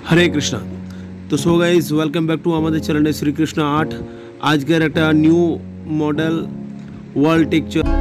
हरे कृष्णा। तो so guys welcome back to हमारे channel Shri Krishna art. आज के एक न्यू मॉडल वॉल टेक्सचार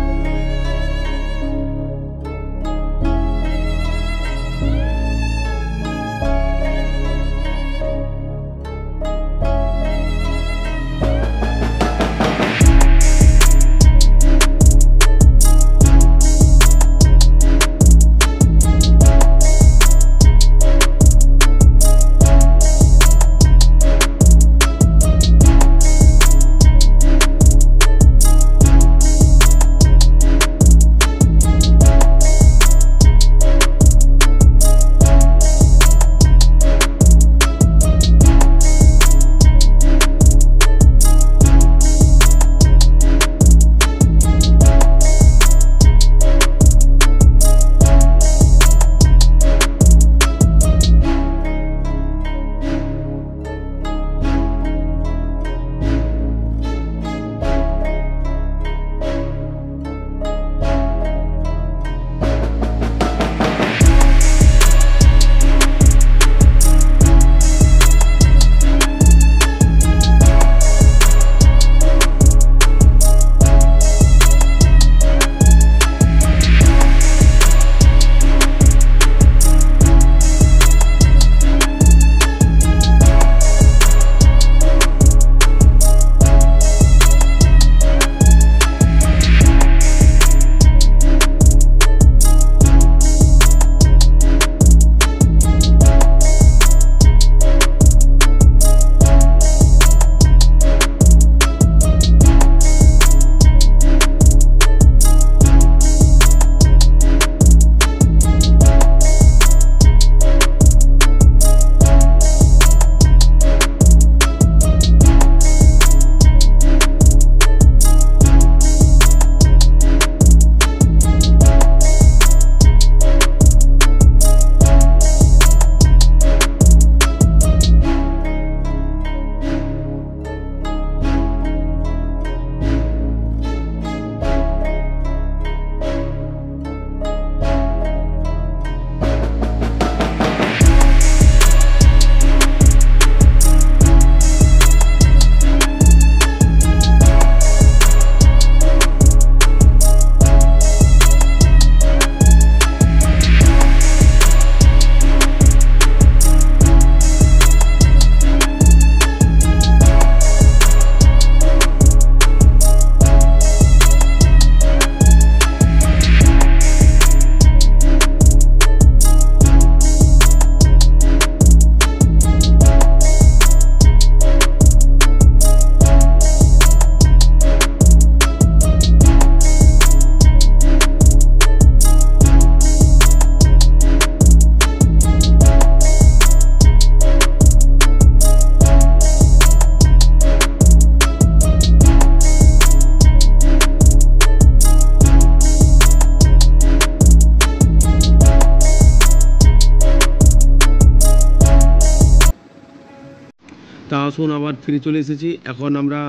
তা আসুন আবার ফিরে চলে এসেছি। এখন আমরা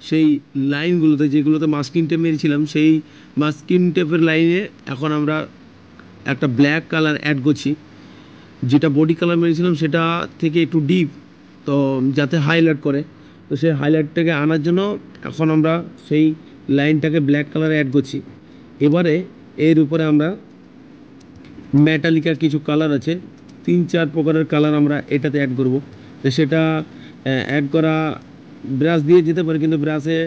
সেই লাইনগুলোতে যেগুলোতে মাস্কিং টেপ মেরেছিলাম সেই মাস্কিং টেপের লাইনে এখন আমরা একটা ব্ল্যাক কালার অ্যাড করছি। যেটা বডি কালার মেরেছিলাম সেটা থেকে একটু ডিপ, তো যাতে হাইলাইট করে, তো সেই হাইলাইটটাকে আনার জন্য এখন আমরা সেই লাইনটাকে ব্ল্যাক কালারে অ্যাড করছি। এবারে এর উপরে আমরা মেটালিকার কিছু কালার আছে, 3-4 প্রকারের কালার আমরা এটাতে অ্যাড করব। তো সেটা অ্যাড করা ব্রাশ দিয়ে যেতে পারে, কিন্তু ব্রাশে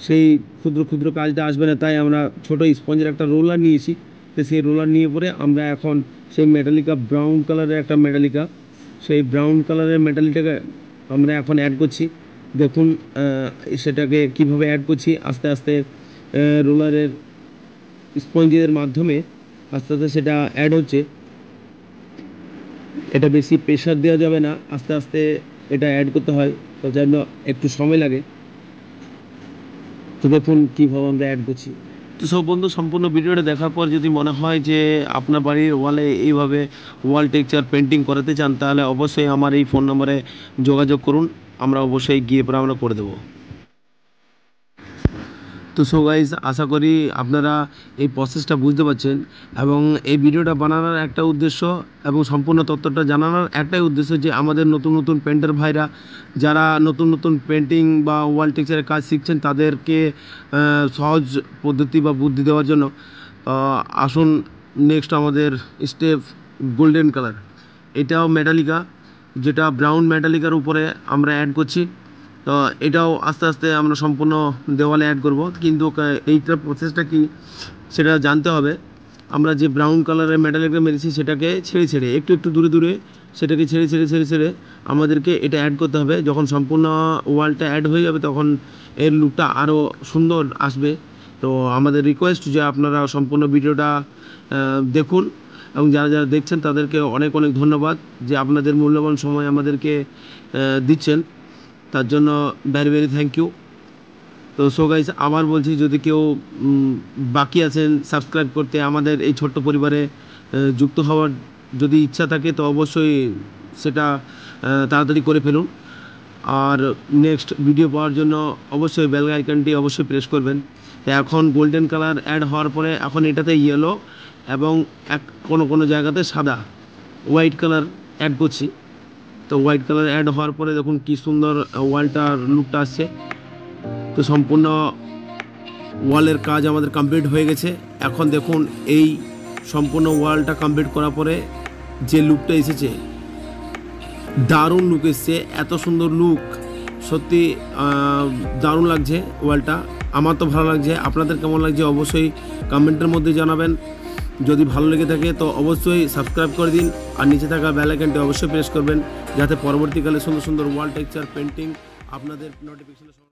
সেই ক্ষুদ্র ক্ষুদ্র কাজটা আসবে না, তাই আমরা ছোটো স্পঞ্জের একটা রোলার নিয়েছি। তো সেই রোলার নিয়ে পরে আমরা এখন সেই মেটালিকা ব্রাউন কালারের একটা মেটালিকা, সেই ব্রাউন কালারের মেটালিকাকে আমরা এখন অ্যাড করছি। দেখুন সেটাকে কিভাবে অ্যাড করছি, আস্তে আস্তে রোলারের স্পঞ্জের মাধ্যমে আস্তে আস্তে সেটা অ্যাড হচ্ছে। এটা বেশি প্রেশার দেওয়া যাবে না, আস্তে আস্তে এটা অ্যাড করতে হয়, তো জন্য একটু সময় লাগে। তো দেখুন কীভাবে আমরা অ্যাড করছি। তো সব বন্ধু সম্পূর্ণ ভিডিওটা দেখার পর যদি মনে হয় যে আপনার বাড়ির ওয়ালে এইভাবে ওয়াল টেক্সচার পেন্টিং করাতে চান, তাহলে অবশ্যই আমার এই ফোন নম্বরে যোগাযোগ করুন, আমরা অবশ্যই গিয়ে পরে আমরা করে দেবো। তো সো গাইজ, আশা করি আপনারা এই প্রসেসটা বুঝতে পারছেন এবং এই ভিডিওটা বানানোর একটা উদ্দেশ্য এবং সম্পূর্ণ তথ্যটা জানানোর একটাই উদ্দেশ্য যে আমাদের নতুন নতুন পেন্টার ভাইরা যারা নতুন নতুন পেন্টিং বা ওয়াল টেক্সচারের কাজ শিখছেন তাদেরকে সহজ পদ্ধতি বা বুদ্ধি দেওয়ার জন্য আসুন নেক্সট আমাদের স্টেপ গোল্ডেন কালার। এটাও মেটালিকা, যেটা ব্রাউন মেটালিকার উপরে আমরা অ্যাড করছি। তো এটাও আস্তে আস্তে আমরা সম্পূর্ণ দেওয়ালে অ্যাড করব, কিন্তু এইটার প্রসেসটা কি সেটা জানতে হবে। আমরা যে ব্রাউন কালারের মেটালিকটা মেরেছি সেটাকে ছেড়ে ছেড়ে একটু একটু দূরে দূরে সেটাকে ছেড়ে ছেড়ে ছেড়ে ছেড়ে আমাদেরকে এটা অ্যাড করতে হবে। যখন সম্পূর্ণ ওয়ালটা অ্যাড হয়ে যাবে তখন এর লুকটা আরও সুন্দর আসবে। তো আমাদের রিকোয়েস্ট যে আপনারা সম্পূর্ণ ভিডিওটা দেখুন এবং যারা যারা দেখছেন তাদেরকে অনেক অনেক ধন্যবাদ যে আপনাদের মূল্যবান সময় আমাদেরকে দিচ্ছেন, তার জন্য ভেরি ভেরি থ্যাংক ইউ। তো সো গাইস, আবার বলছি, যদি কেউ বাকি আছেন সাবস্ক্রাইব করতে, আমাদের এই ছোট্ট পরিবারে যুক্ত হওয়ার যদি ইচ্ছা থাকে তো অবশ্যই সেটা তাড়াতাড়ি করে ফেলুন। আর নেক্সট ভিডিও পাওয়ার জন্য অবশ্যই বেল আইকনটি অবশ্যই প্রেস করবেন। তো এখন গোল্ডেন কালার অ্যাড হওয়ার পরে এখন এটাতে ইয়েলো এবং কোনো কোনো জায়গাতে সাদা হোয়াইট কালার অ্যাড করছি। তো হোয়াইট কালার অ্যাড হওয়ার পরে দেখুন কি সুন্দর ওয়ালটার লুকটা আসছে। তো সম্পূর্ণ ওয়ালের কাজ আমাদের কমপ্লিট হয়ে গেছে। এখন দেখুন এই সম্পূর্ণ ওয়ালটা কমপ্লিট করার পরে যে লুকটা এসেছে, দারুণ লুক এসছে, এত সুন্দর লুক, সত্যি দারুণ লাগছে ওয়ালটা। আমার তো ভালো লাগছে, আপনাদের কেমন লাগছে অবশ্যই কমেন্টের মধ্যে জানাবেন। যদি ভালো লেগে থাকে তো অবশ্যই সাবস্ক্রাইব করে দিন আর নিচে থাকা বেল আইকনটি অবশ্যই প্রেস করবেন যাতে পরবর্তীকালে সুন্দর সুন্দর ওয়াল টেক্সচার পেন্টিং আপনাদের নোটিফিকেশন